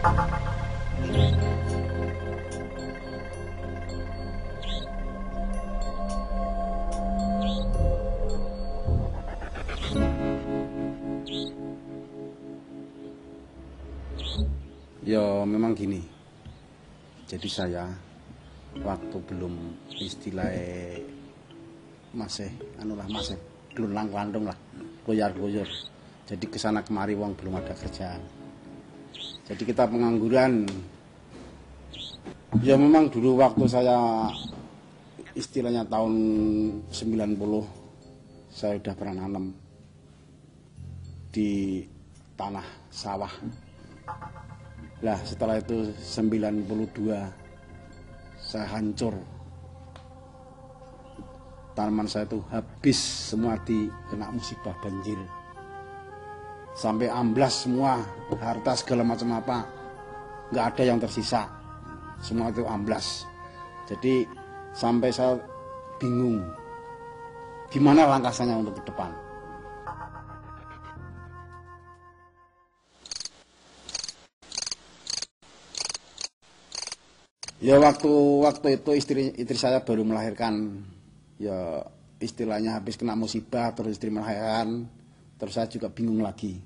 Ya memang gini. Jadi saya waktu belum istilahnya masih masih gelulang klandung lah, goyar-goyor. Jadi kesana kemari wong belum ada kerjaan. Jadi kita pengangguran. Ya memang dulu waktu saya istilahnya tahun 90 saya udah pernah nanam di tanah sawah. Lah setelah itu 92 saya hancur. Tanaman saya itu habis semua kena musibah banjir. Sampai amblas semua, harta segala macam apa. Nggak ada yang tersisa. Semua itu amblas. Jadi sampai saya bingung. Gimana langkah saya untuk ke depan. Ya waktu itu istri saya baru melahirkan, ya istilahnya habis kena musibah terus istri melahirkan, terus saya juga bingung lagi.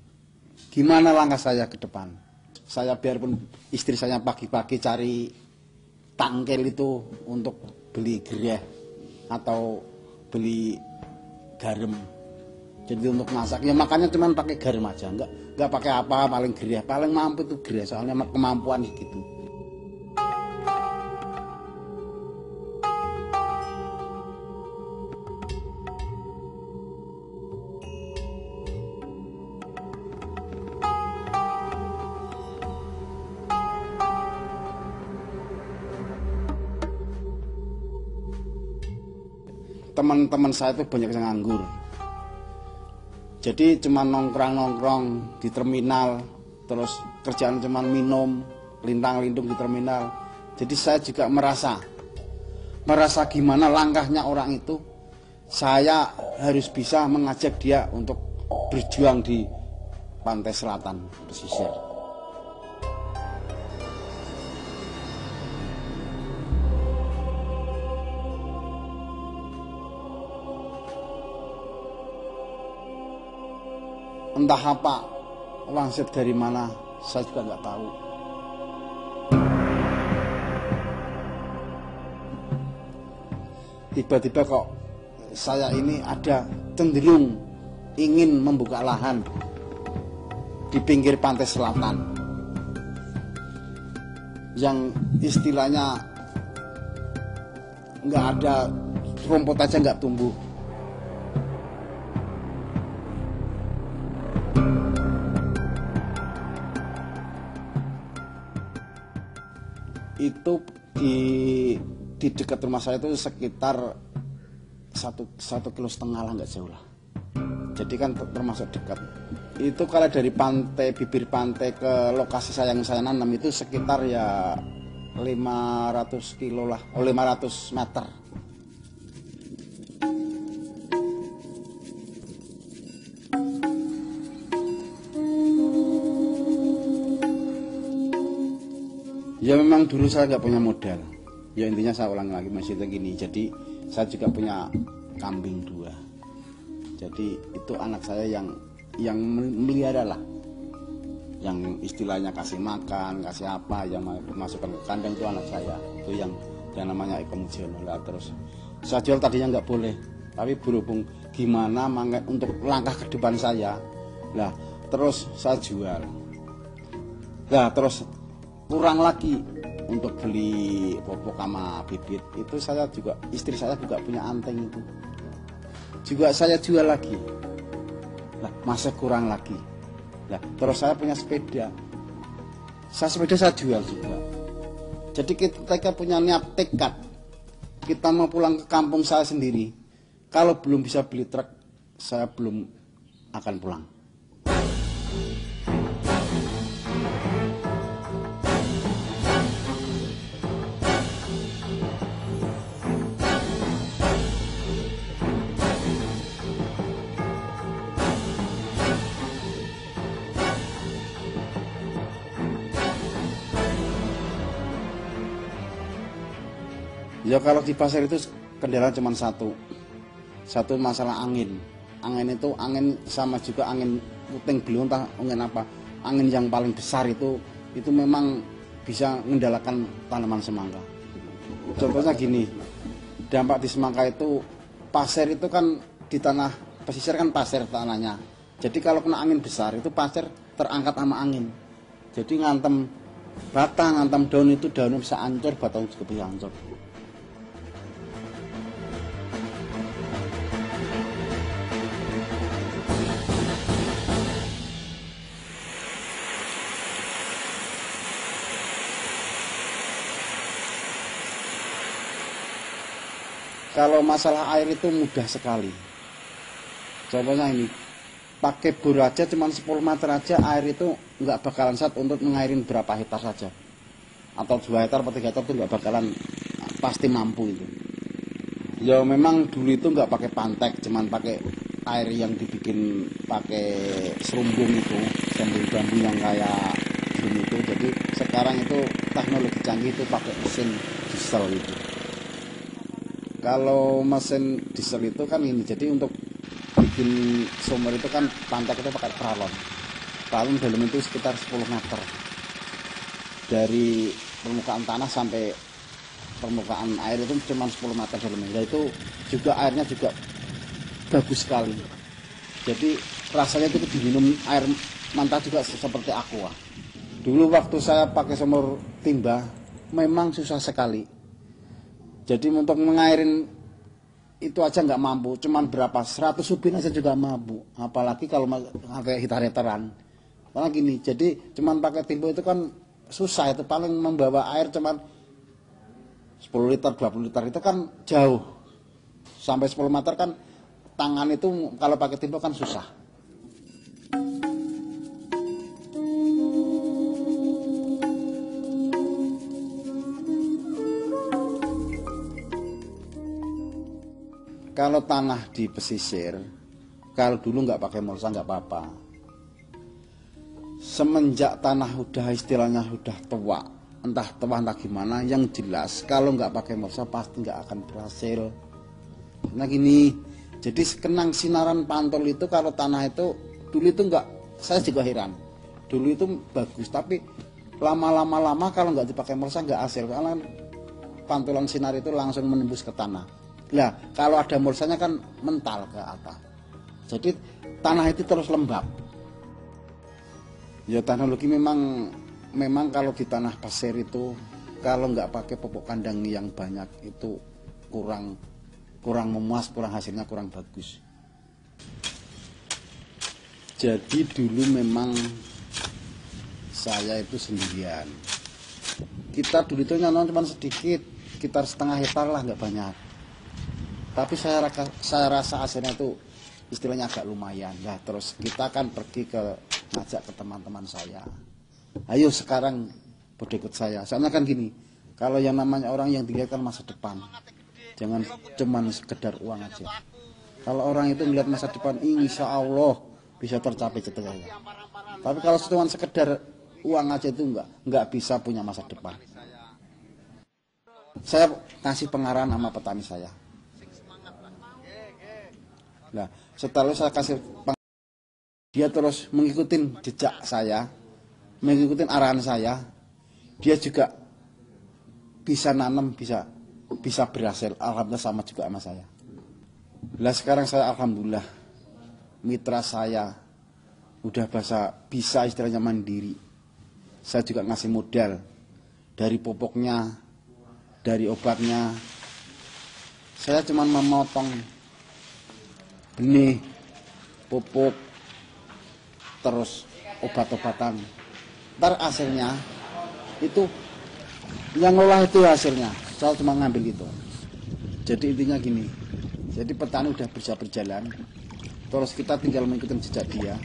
Gimana langkah saya ke depan? Saya biarpun istri saya pagi-pagi cari tangkel itu untuk beli gereh atau beli garam. Jadi untuk masak ya makanya cuma pakai garam aja, nggak pakai apa, paling gereh, paling mampu itu gereh soalnya kemampuan gitu. Teman-teman saya itu banyak yang nganggur. Jadi cuma nongkrong-nongkrong di terminal, terus kerjaan cuma minum, lintang-lintung di terminal. Jadi saya juga merasa gimana langkahnya orang itu. Saya harus bisa mengajak dia untuk berjuang di pantai selatan pesisir. Entah apa wangsit dari mana, saya juga nggak tahu. Tiba-tiba kok saya ini ada cenderung ingin membuka lahan di pinggir pantai selatan yang istilahnya nggak ada rumput aja nggak tumbuh. Itu di dekat rumah saya itu sekitar 1,5 kilo lah, nggak jauh lah. Jadi kan termasuk dekat. Itu kalau dari pantai, bibir pantai ke lokasi saya yang saya nanam itu sekitar ya 500 kilo lah, 500 meter. Ya memang dulu saya nggak punya modal. Ya intinya saya ulang lagi masih begini. Jadi saya juga punya kambing 2. Jadi itu anak saya yang melihara lah. Yang istilahnya kasih makan, kasih apa, yang masukkan ke kandang itu anak saya. Itu yang namanya Eko Mujiono lah. Terus saya jual tadinya nggak boleh, tapi berhubung gimana untuk langkah ke depan saya. Lah terus saya jual. Lah terus kurang lagi untuk beli pupuk sama bibit. Itu saya juga, istri saya juga punya anteng itu juga saya jual lagi. Nah masih kurang lagi. Nah terus saya punya sepeda saya jual juga. Jadi kita punya niat tekad kita mau pulang ke kampung saya sendiri. Kalau belum bisa beli truk, saya belum akan pulang. Ya kalau di pasir itu kendala cuma satu masalah angin. Angin itu angin sama juga angin puting beliung entah angin apa. Angin yang paling besar itu memang bisa mengendalikan tanaman semangka. Contohnya gini, dampak di semangka itu pasir itu kan di tanah pesisir kan pasir tanahnya. Jadi kalau kena angin besar itu pasir terangkat sama angin. Jadi ngantem batang, ngantem daun itu daunnya bisa hancur, batang juga bisa hancur. Kalau masalah air itu mudah sekali. Contohnya ini, pakai bor aja cuma 10 meter aja air itu nggak bakalan sat untuk mengairin berapa hektar saja. Atau 2 hektar atau 3 hektar itu nggak bakalan pasti mampu itu. Ya memang dulu itu nggak pakai pantek, cuman pakai air yang dibikin pakai serumbung itu, serumbung bambu yang kayak gini itu. Jadi sekarang itu teknologi canggih itu pakai mesin diesel itu. Kalau mesin diesel itu kan ini, jadi untuk bikin sumur itu kan pantek itu pakai peralon. Peralon dalam itu sekitar 10 meter. Dari permukaan tanah sampai permukaan air itu cuma 10 meter dalamnya. Itu juga airnya juga bagus sekali. Jadi rasanya itu diminum air mantap juga seperti aqua. Dulu waktu saya pakai sumur timba memang susah sekali. Jadi untuk mengairin itu aja nggak mampu, cuman berapa 100 ubin aja juga mampu, apalagi kalau pakai hiter-hiteran. Karena gini, jadi cuman pakai timba itu kan susah, itu paling membawa air cuman 10 liter, 20 liter itu kan jauh. Sampai 10 meter kan tangan itu kalau pakai timba kan susah. Kalau tanah di pesisir, kalau dulu nggak pakai mulsa nggak apa-apa. Semenjak tanah udah istilahnya udah tua, entah gimana, yang jelas kalau nggak pakai mulsa pasti nggak akan berhasil. Nah gini, jadi kenang sinaran pantol itu kalau tanah itu dulu itu nggak, saya juga heran. Dulu itu bagus, tapi lama-lama kalau nggak dipakai mulsa nggak hasil, karena pantulan sinar itu langsung menembus ke tanah. Nah, kalau ada mulsanya kan mental ke atas. Jadi tanah itu terus lembab. Ya teknologi memang kalau di tanah pasir itu kalau nggak pakai pupuk kandang yang banyak itu kurang memuas, kurang hasilnya kurang bagus. Jadi dulu memang saya itu sendirian. Kita dulu itu nanam cuma sedikit, sekitar setengah hektar lah, nggak banyak. Tapi saya rasa hasilnya itu istilahnya agak lumayan. Nah terus kita kan pergi ngajak ke teman-teman saya. Ayo sekarang berikut saya. Soalnya kan gini, kalau yang namanya orang yang dilihat kan masa depan. Jangan cuman sekedar uang aja. Kalau orang itu melihat masa depan, insya Allah bisa tercapai cita-citanya. Tapi kalau cuma sekedar uang aja itu nggak bisa punya masa depan. Saya kasih pengarahan sama petani saya. Nah, setelah saya kasih dia terus mengikuti jejak saya, mengikuti arahan saya, dia juga bisa nanam, bisa berhasil. Alhamdulillah sama juga sama saya. Nah sekarang saya alhamdulillah mitra saya udah bisa istilahnya mandiri. Saya juga ngasih modal dari pupuknya, dari obatnya. Saya cuma memotong benih, pupuk, terus obat-obatan. Ntar hasilnya itu yang ngolah itu hasilnya. Saya cuma ngambil itu. Jadi intinya gini. Jadi petani udah bisa berjalan. Terus kita tinggal mengikuti jejak dia.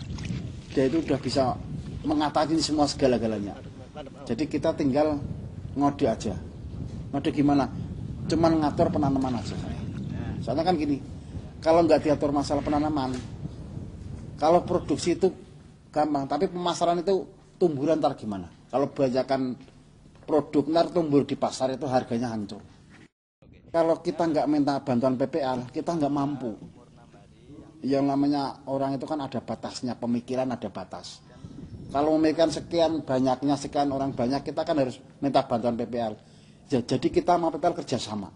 Dia itu udah bisa mengatasi semua segala-galanya. Jadi kita tinggal ngode aja. Ngode gimana? Cuman ngatur penanaman aja. Soalnya kan gini. Kalau nggak diatur masalah penanaman, kalau produksi itu gampang, tapi pemasaran itu tumbuhan ntar gimana? Kalau banyakan produk ntar tumbuh di pasar itu harganya hancur. kalau kita nggak minta bantuan PPL, kita nggak mampu. Yang namanya orang itu kan ada batasnya, pemikiran ada batas. Kalau memikirkan sekian banyaknya, sekian orang banyak, kita kan harus minta bantuan PPL. Jadi kita sama PPL kerjasama.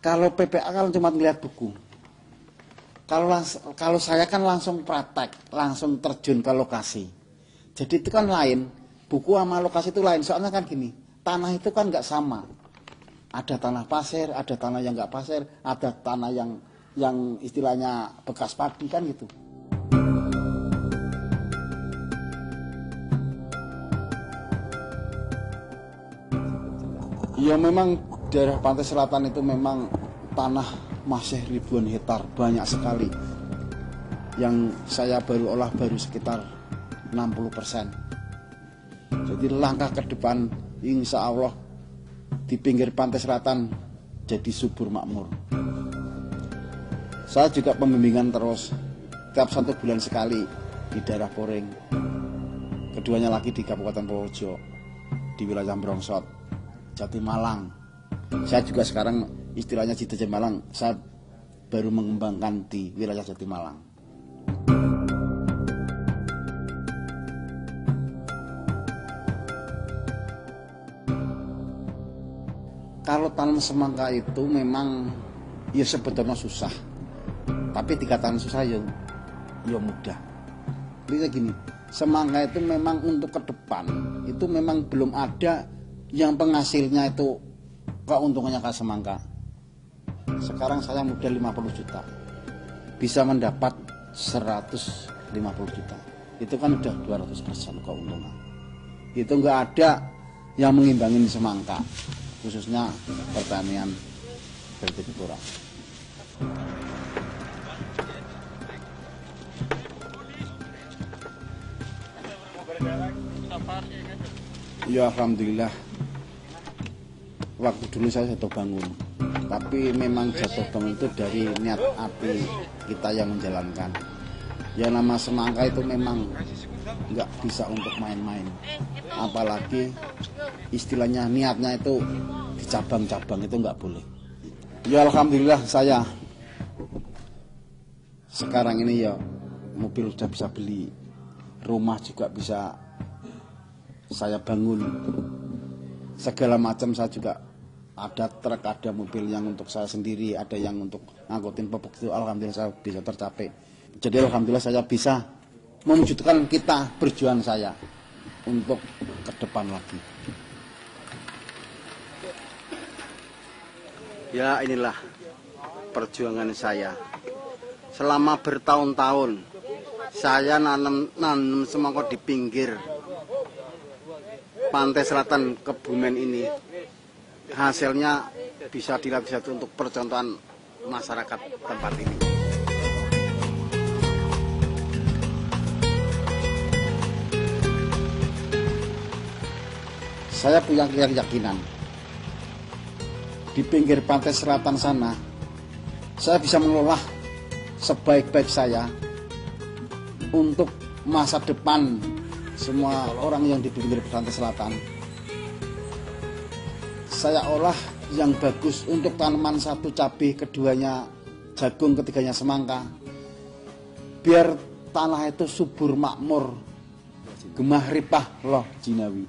Kalau PPL kan cuma melihat buku. Kalau saya kan langsung praktek, langsung terjun ke lokasi. Jadi itu kan lain, buku sama lokasi itu lain. Soalnya kan gini, tanah itu kan nggak sama. Ada tanah pasir, ada tanah yang nggak pasir, ada tanah yang istilahnya bekas padi kan gitu. Ya memang daerah pantai selatan itu memang tanah masih ribuan hektar, banyak sekali. Yang saya baru olah baru sekitar 60%. Jadi langkah ke depan insya Allah di pinggir pantai selatan jadi subur makmur. Saya juga pembimbingan terus tiap 1 bulan sekali di daerah Poring. Keduanya lagi di Kabupaten Purworejo, di wilayah Brongsot, Jatimalang. Saya juga sekarang istilahnya di Jatimalang, saya baru mengembangkan di wilayah Jatimalang. Kalau tanam semangka itu memang ya sebetulnya susah, tapi dikatakan susah ya mudah. Jadi gini, semangka itu memang untuk ke depan itu memang belum ada yang penghasilnya itu keuntungannya kayak semangka. Sekarang saya modal 50 juta, bisa mendapat 150 juta. Itu kan udah 200% keuntungan. Itu nggak ada yang mengimbangi semangka, khususnya pertanian hortikultura. Ya alhamdulillah, waktu dulu saya jatuh bangun, tapi memang jatuh bangun itu dari niat hati kita yang menjalankan. Ya nama semangka itu memang nggak bisa untuk main-main, apalagi istilahnya niatnya itu di cabang-cabang itu nggak boleh. Ya alhamdulillah saya sekarang ini ya mobil sudah bisa beli, rumah juga bisa saya bangun, segala macam. Saya juga ada truk, ada mobil yang untuk saya sendiri, ada yang untuk ngangkutin pupuk. Itu alhamdulillah saya bisa tercapai. Jadi alhamdulillah saya bisa mewujudkan kita perjuangan saya untuk ke depan lagi. Ya inilah perjuangan saya. Selama bertahun-tahun saya nanam semangka di pinggir pantai selatan Kebumen ini. Hasilnya bisa dilihat untuk percontohan masyarakat tempat ini. Saya punya keyakinan di pinggir pantai selatan sana saya bisa mengelola sebaik-baik saya untuk masa depan semua orang yang di pinggir pantai selatan. Saya olah yang bagus untuk tanaman satu cabai, keduanya jagung, ketiganya semangka. Biar tanah itu subur makmur, gemah ripah loh jinawi.